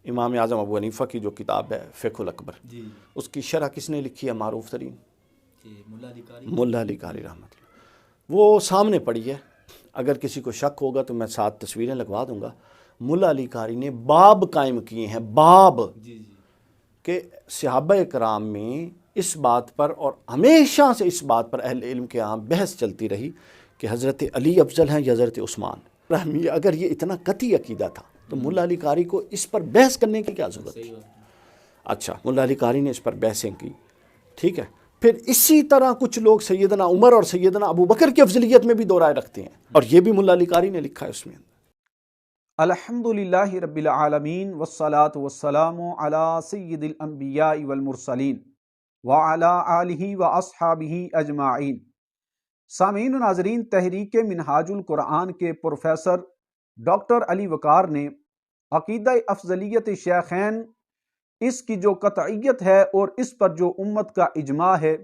امام اعظم ابو حنیفہ کی جو کتاب ہے فقہ الاکبر، جی اس کی شرح کس نے لکھی ہے؟ معروف ترین ملا علی قاری رحمۃ اللہ، وہ سامنے پڑی ہے، اگر کسی کو شک ہوگا تو میں 7 تصویریں لگوا دوں گا۔ ملا علی قاری نے باب قائم کیے ہیں، باب، کہ صحابہ کرام میں اس بات پر، اور ہمیشہ سے اس بات پر اہل علم کے ہاں بحث چلتی رہی کہ حضرت علی افضل ہیں یا حضرت عثمان رحمی۔ اگر یہ اتنا قطعی عقیدہ تھا تو ملا علی قاری کو اس پر بحث کرنے کی کیا ضرورت تھی؟ اچھا، ملا علی قاری نے اس پر بحثیں کی، ٹھیک ہے۔ پھر اسی طرح کچھ لوگ سیدنا عمر اور سیدنا ابو بکر کی افضلیت میں بھی دو رائے رکھتے ہیں، اور یہ بھی ملا علی قاری نے لکھا ہے اس میں۔ الحمدللہ رب العالمین والصلاة والسلام علی سید الانبیاء والمرسلین وعلی آلہ واصحابہ اجمعین۔ سامعین و ناظرین، تحریک منہاج القرآن کے پروفیسر ڈاکٹر علی وقار نے عقیدہ افضلیت شیخین، اس کی جو قطعیت ہے اور اس پر جو امت کا اجماع ہے،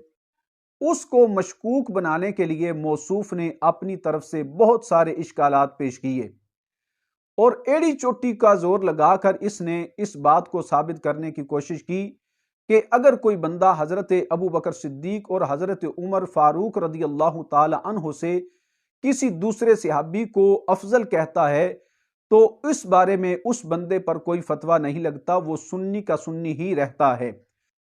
اس کو مشکوک بنانے کے لیے موصوف نے اپنی طرف سے بہت سارے اشکالات پیش کیے، اور ایڑی چوٹی کا زور لگا کر اس نے اس بات کو ثابت کرنے کی کوشش کی کہ اگر کوئی بندہ حضرت ابو بکر صدیق اور حضرت عمر فاروق رضی اللہ تعالی عنہ سے کسی دوسرے صحابی کو افضل کہتا ہے تو اس بارے میں اس بندے پر کوئی فتویٰ نہیں لگتا، وہ سنی کا سنی ہی رہتا ہے۔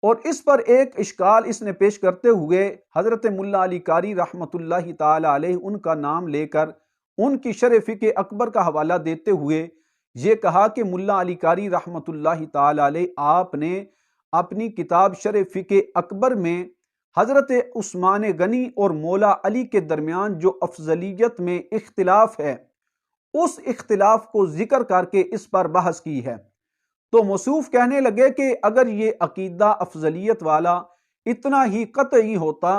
اور اس پر ایک اشکال اس نے پیش کرتے ہوئے حضرت ملا علی قاری رحمۃ اللہ تعالی علیہ، ان کا نام لے کر ان کی شرح فقہ اکبر کا حوالہ دیتے ہوئے یہ کہا کہ ملا علی قاری رحمۃ اللہ تعالی علیہ، آپ نے اپنی کتاب شرح فقہ اکبر میں حضرت عثمان غنی اور مولا علی کے درمیان جو افضلیت میں اختلاف ہے، اس اختلاف کو ذکر کر کے اس پر بحث کی ہے۔ تو موصوف کہنے لگے کہ اگر یہ عقیدہ افضلیت والا اتنا ہی قطعی ہوتا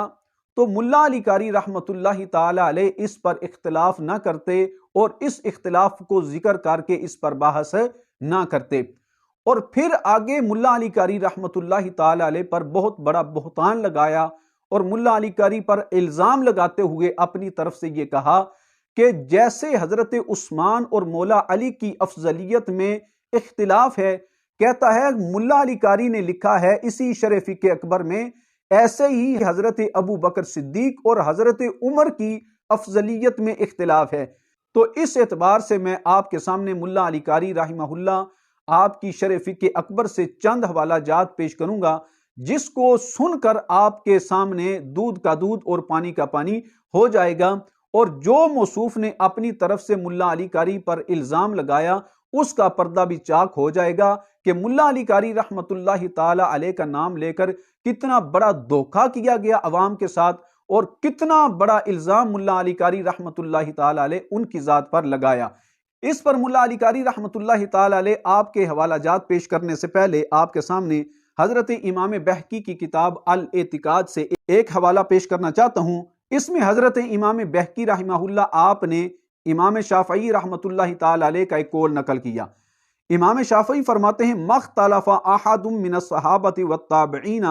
تو ملا علی قاری رحمۃ اللہ تعالی علیہ اس پر اختلاف نہ کرتے اور اس اختلاف کو ذکر کر کے اس پر بحث نہ کرتے۔ اور پھر آگے ملا علی قاری رحمۃ اللہ تعالی علیہ پر بہت بڑا بہتان لگایا، اور ملا علی قاری پر الزام لگاتے ہوئے اپنی طرف سے یہ کہا کہ جیسے حضرت عثمان اور مولا علی کی افضلیت میں اختلاف ہے، کہتا ہے ملا علی قاری نے لکھا ہے اسی شرح فقہ اکبر میں، ایسے ہی حضرت ابو بکر صدیق اور حضرت عمر کی افضلیت میں اختلاف ہے۔ تو اس اعتبار سے میں آپ کے سامنے ملا علی قاری رحمہ اللہ آپ کی شرح فقہ اکبر سے چند حوالہ جات پیش کروں گا، جس کو سن کر آپ کے سامنے دودھ کا دودھ اور پانی کا پانی ہو جائے گا، اور جو موصوف نے اپنی طرف سے ملا علی قاری پر الزام لگایا اس کا پردہ بھی چاک ہو جائے گا کہ ملا علی قاری رحمۃ اللہ تعالی علیہ کا نام لے کر کتنا بڑا دھوکہ کیا گیا عوام کے ساتھ، اور کتنا بڑا الزام ملا علی قاری رحمۃ اللہ تعالی علیہ ان کی ذات پر لگایا۔ اس پر ملا علی قاری رحمۃ اللہ تعالی علیہ آپ کے حوالہ جات پیش کرنے سے پہلے آپ کے سامنے حضرت امام بہقی کی کتاب الاعتقاد سے ایک حوالہ پیش کرنا چاہتا ہوں۔ اس میں حضرت امام بہقی رحمہ اللہ آپ نے امام شافعی رحمۃ اللہ تعالی علیہ کا ایک قول نقل کیا۔ امام شافعی فرماتے ہیں مختلف احد من الصحابۃ والتابعین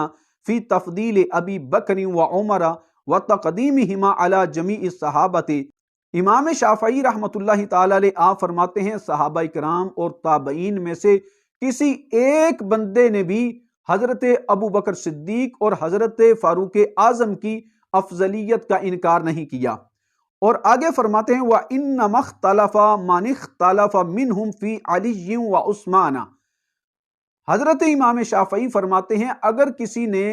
فی تفضیل ابی بکر وعمر وتقدیمہما علی جمیع الصحابۃ۔ امام شافعی رحمۃ اللہ تعالی علیہ آپ فرماتے ہیں صحابہ کرام اور تابعین میں سے کسی ایک بندے نے بھی حضرت ابو بکر صدیق اور حضرت فاروق اعظم کی افضلیت کا انکار نہیں کیا۔ اور آگے فرماتے ہیں وَإِنَّمَا اخْتَلَفَ مَنِ اخْتَلَفَ مِنْهُمْ فِي عَلِيٍّ وَعُثْمَانَ۔ حضرت امام شافعی فرماتے ہیں اگر کسی نے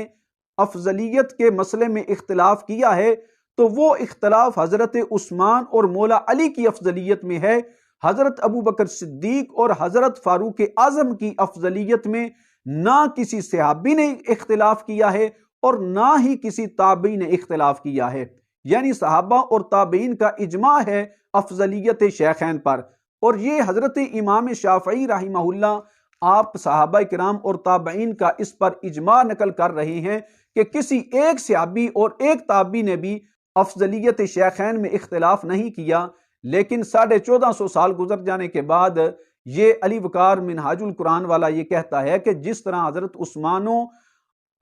افضلیت کے مسئلے میں اختلاف کیا ہے تو وہ اختلاف حضرت عثمان اور مولا علی کی افضلیت میں ہے، حضرت ابو بکر صدیق اور حضرت فاروق اعظم کی افضلیت میں نہ کسی صحابی نے اختلاف کیا ہے اور نہ ہی کسی تابعی نے اختلاف کیا ہے۔ یعنی صحابہ اور تابعین کا اجماع ہے افضلیت شیخین پر، اور یہ حضرت امام شافعی رحمہ اللہ آپ صحابہ کرام اور تابعین کا اس پر اجماع نقل کر رہے ہیں کہ کسی ایک صحابی اور ایک تابعی نے بھی افضلیت شیخین میں اختلاف نہیں کیا۔ لیکن 1450 سال گزر جانے کے بعد یہ علی وقار منہاج القرآن والا یہ کہتا ہے کہ جس طرح حضرت عثمان و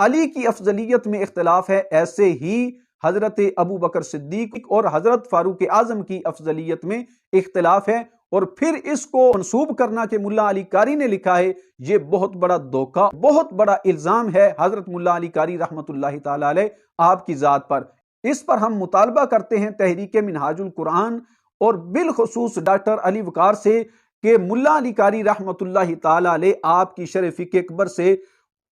علی کی افضلیت میں اختلاف ہے، ایسے ہی حضرت ابو بکر صدیق اور حضرت فاروق اعظم کی افضلیت میں اختلاف ہے، اور پھر اس کو منسوب کرنا کہ ملا علی قاری نے لکھا ہے، یہ بہت بڑا دھوکہ، بہت بڑا الزام ہے حضرت ملا علی قاری رحمۃ اللہ تعالی علیہ آپ کی ذات پر۔ اس پر ہم مطالبہ کرتے ہیں تحریک منہاج القرآن اور بالخصوص ڈاکٹر علی وقار سے کہ ملا علی قاری رحمۃ اللہ تعالی علیہ آپ کی شرح فقہ اکبر سے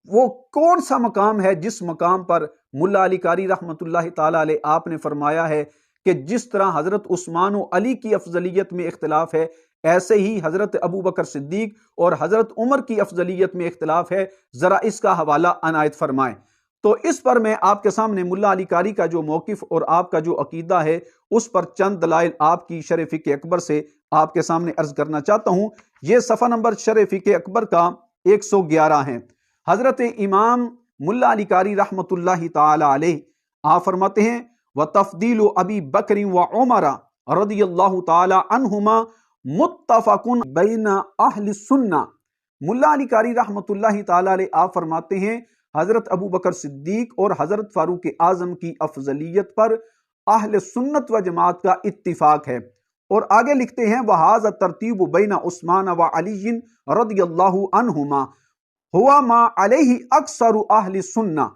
وہ کون سا مقام ہے جس مقام پر ملا علی قاری رحمۃ اللہ تعالی علیہ آپ نے فرمایا ہے کہ جس طرح حضرت عثمان و علی کی افضلیت میں اختلاف ہے، ایسے ہی حضرت ابو بکر صدیق اور حضرت عمر کی افضلیت میں اختلاف ہے، ذرا اس کا حوالہ عنایت فرمائیں۔ تو اس پر میں آپ کے سامنے ملا علی قاری کا جو موقف اور آپ کا جو عقیدہ ہے اس پر چند دلائل آپ کی شرح فقہ اکبر سے آپ کے سامنے عرض کرنا چاہتا ہوں۔ یہ صفحہ نمبر شرح فقہ اکبر کا 111 ہے۔ حضرت امام ملا علی قاری رحمۃ اللہ تعالی علیہ آپ فرماتے ہیں وَتَفْضِيلُ أَبِي بَكْرٍ وَعُمَرَ رضی اللہ تعالی عنہما متفق بین اہل السنہ۔ ملا علی قاری رحمۃ اللہ تعالی علیہ آپ فرماتے ہیں حضرت ابو بکر صدیق اور حضرت فاروق اعظم کی افضلیت پر اہل سنت و جماعت کا اتفاق ہے۔ اور آگے لکھتے ہیں وَهَذَا التَّرْتِيبُ بَيْنَ عثمان وعلی رضی اللہ عنہما ہوا ما علیہ اکثر اہل سنہ۔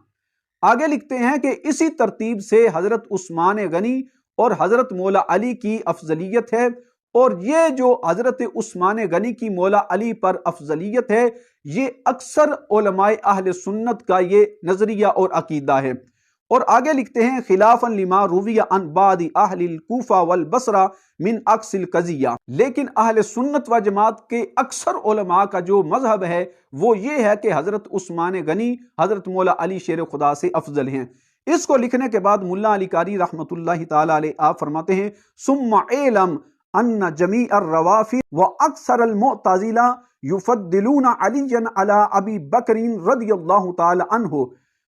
آگے لکھتے ہیں کہ اسی ترتیب سے حضرت عثمان غنی اور حضرت مولا علی کی افضلیت ہے، اور یہ جو حضرت عثمان غنی کی مولا علی پر افضلیت ہے یہ اکثر علماء اہل سنت کا یہ نظریہ اور عقیدہ ہے۔ اور آگے لکھتے ہیں خلافا لما روی عن بعض اہل الکوفہ والبصرہ من عکس القضیہ، لیکن اہل سنت و جماعت کے اکثر علماء کا جو مذہب ہے وہ یہ ہے کہ حضرت عثمان غنی حضرت مولا علی شیر خدا سے افضل ہیں۔ اس کو لکھنے کے بعد ملا علی قاری رحمۃ اللہ تعالی علیہ آپ فرماتے ہیں ثم اعلم ان جمیع الروافض واکثر المعتزلہ یفضلون علیا علی ابی بکر رضی اللہ تعالی عنہ۔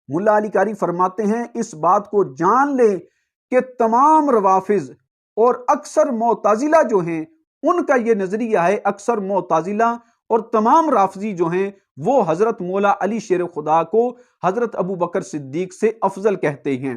ملا علی قاری فرماتے ہیں اس بات کو جان لے کہ تمام روافض اور اکثر معتزلہ جو ہیں ان کا یہ نظریہ ہے، اکثر معتزلہ اور تمام رافضی جو ہیں وہ حضرت مولا علی شیر خدا کو حضرت ابو بکر صدیق سے افضل کہتے ہیں۔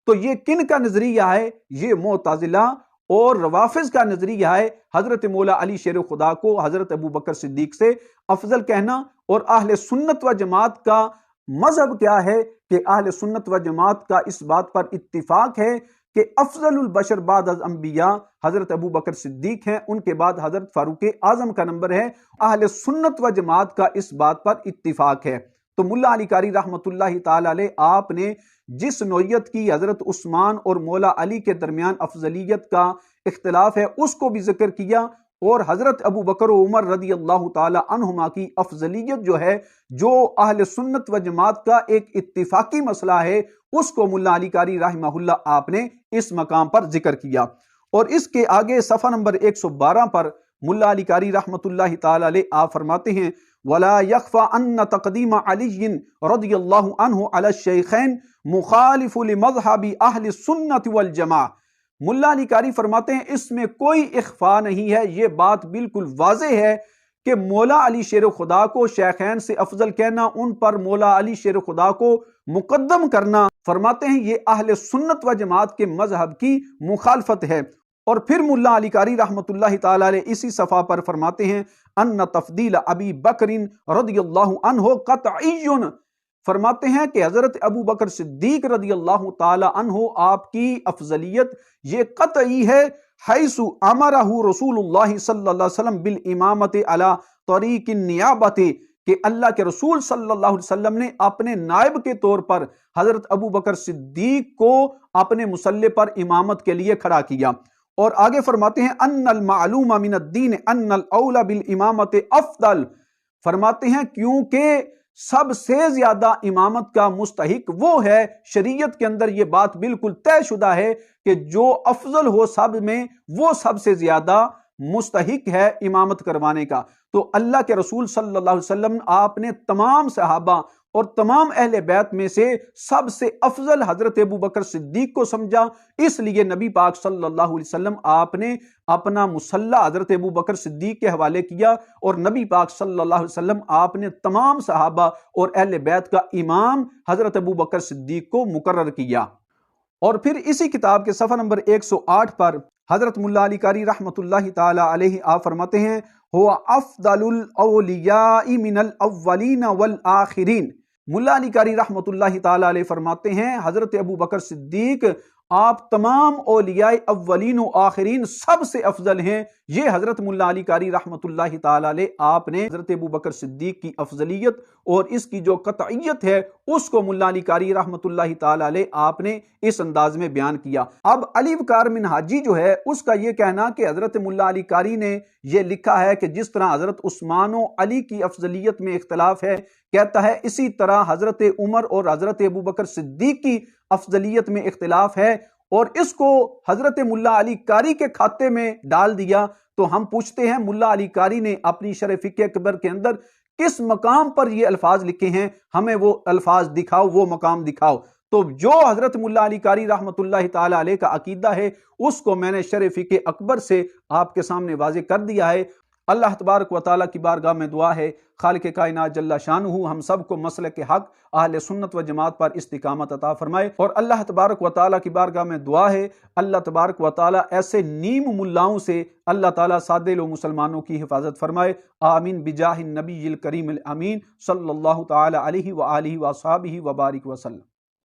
تو یہ کن کا نظریہ ہے؟ یہ معتزلہ اور روافض کا نظریہ ہے حضرت مولا علی شیر خدا کو حضرت ابو بکر صدیق سے افضل کہنا۔ اور اہل سنت و جماعت کا مذہب کیا ہے کہ اہل سنت و جماعت کا اس بات پر اتفاق ہے کہ افضل البشر بعد از انبیاء حضرت ابو بکر صدیق ہیں، ان کے بعد حضرت فاروق اعظم کا نمبر ہے۔ اہل سنت و جماعت کا اس بات پر اتفاق ہے۔ تو ملا علی قاری رحمۃ اللہ تعالی علیہ آپ نے جس نوعیت کی حضرت عثمان اور مولا علی کے درمیان افضلیت کا اختلاف ہے اس کو بھی ذکر کیا، اور حضرت ابو بکر و عمر رضی اللہ تعالی عنہما کی افضلیت جو ہے، جو اہل سنت و جماعت کا ایک اتفاقی مسئلہ ہے، اس کو ملا علی قاری رحمہ اللہ آپ نے اس مقام پر ذکر کیا۔ اور اس کے آگے صفحہ نمبر 112 پر ملا علی قاری رحمۃ اللہ تعالی علیہ آپ فرماتے ہیں وَلَا يَخْفَى أَنَّ تَقْدِيمَ عَلِيٍّ رَضِيَ اللَّهُ عَنْهُ عَلَى الشَّيْخَيْنِ مُخَالِفُ لِمَذْهَبِ أَهْلِ السُّنَّةِ وَالْجَمَاعَةِ۔ ملا علی قاری فرماتے ہیں اس میں کوئی اخفاء نہیں ہے، یہ بات بالکل واضح ہے کہ مولا علی شیر خدا کو شیخین سے افضل کہنا، ان پر مولا علی شیر خدا کو مقدم کرنا، فرماتے ہیں یہ اہل سنت و جماعت کے مذہب کی مخالفت ہے۔ اور پھر ملا علی قاری رحمۃ اللہ تعالی علیہ اسی صفحہ پر فرماتے ہیں ان تفضیل ابی بکر رضی اللہ عنہ قطعی، فرماتے ہیں کہ حضرت ابو بکر صدیق رضی اللہ تعالی عنہ آپ کی افضلیت یہ قطعی ہے، حیث امرہ رسول اللہ صلی اللہ علیہ وسلم بالامامت علی طریق النیابت، کہ اللہ کے رسول صلی اللہ علیہ وسلم نے اپنے نائب کے طور پر حضرت ابو بکر صدیق کو اپنے مصلی پر امامت کے لیے کھڑا کیا۔ اور آگے فرماتے ہیں ان المعلوم من الدین ان الاولی بالامامت افضل، فرماتے ہیں کیونکہ سب سے زیادہ امامت کا مستحق وہ ہے، شریعت کے اندر یہ بات بالکل طے شدہ ہے کہ جو افضل ہو سب میں وہ سب سے زیادہ مستحق ہے امامت کروانے کا۔ تو اللہ کے رسول صلی اللہ علیہ وسلم آپ نے تمام صحابہ اور تمام اہل بیت میں سے سب سے افضل حضرت ابو بکر صدیق کو سمجھا، اس لیے نبی پاک صلی اللہ علیہ وسلم آپ نے اپنا مصلی حضرت ابو بکر صدیق کے حوالے کیا، اور نبی پاک صلی اللہ علیہ وسلم آپ نے تمام صحابہ اور اہل بیت کا امام حضرت ابو بکر صدیق کو مقرر کیا۔ اور پھر اسی کتاب کے صفحہ نمبر 108 پر حضرت ملا علی قاری رحمۃ اللہ تعالی علیہ آپ فرماتے ہیں ہوا افضل الاولیاء من الاولین والآخرین۔ ملا علی قاری رحمۃ اللہ تعالی علیہ فرماتے ہیں حضرت ابو بکر صدیق آپ تمام اولیاء اولین و آخرین سب سے افضل ہیں۔ یہ حضرت ملا علی قاری رحمۃ اللہ تعالی علیہ آپ نے حضرت ابو بکر صدیق کی افضلیت اور اس کی جو قطعیت ہے اس کو ملا علی قاری رحمۃ اللہ تعالی علیہ آپ نے اس انداز میں بیان کیا۔ اب علی وقار منہاجی جو ہے اس کا یہ کہنا کہ حضرت ملا علی قاری نے یہ لکھا ہے کہ جس طرح حضرت عثمان و علی کی افضلیت میں اختلاف ہے، کہتا ہے اسی طرح حضرت عمر اور حضرت ابو بکر صدیق کی افضلیت میں اختلاف ہے، اور اس کو حضرت ملا علی قاری کے کھاتے میں ڈال دیا۔ تو ہم پوچھتے ہیں ملا علی قاری نے اپنی شرح فقہ اکبر کے اندر کس مقام پر یہ الفاظ لکھے ہیں؟ ہمیں وہ الفاظ دکھاؤ، وہ مقام دکھاؤ۔ تو جو حضرت ملا علی قاری رحمۃ اللہ تعالی علیہ کا عقیدہ ہے اس کو میں نے شرح فقہ اکبر سے آپ کے سامنے واضح کر دیا ہے۔ اللہ تبارک و تعالیٰ کی بارگاہ میں دعا ہے خالق کائنات جل شانہ ہم سب کو مسلک حق اہل سنت و جماعت پر استقامت عطا فرمائے، اور اللہ تبارک و تعالیٰ کی بارگاہ میں دعا ہے اللہ تبارک و تعالیٰ ایسے نیم ملاؤں سے اللہ تعالیٰ سادے لو مسلمانوں کی حفاظت فرمائے، آمین بجاہ النبی الکریم الامین صلی اللہ تعالی علیہ وآلہ وصحبہ وبارک وسلم۔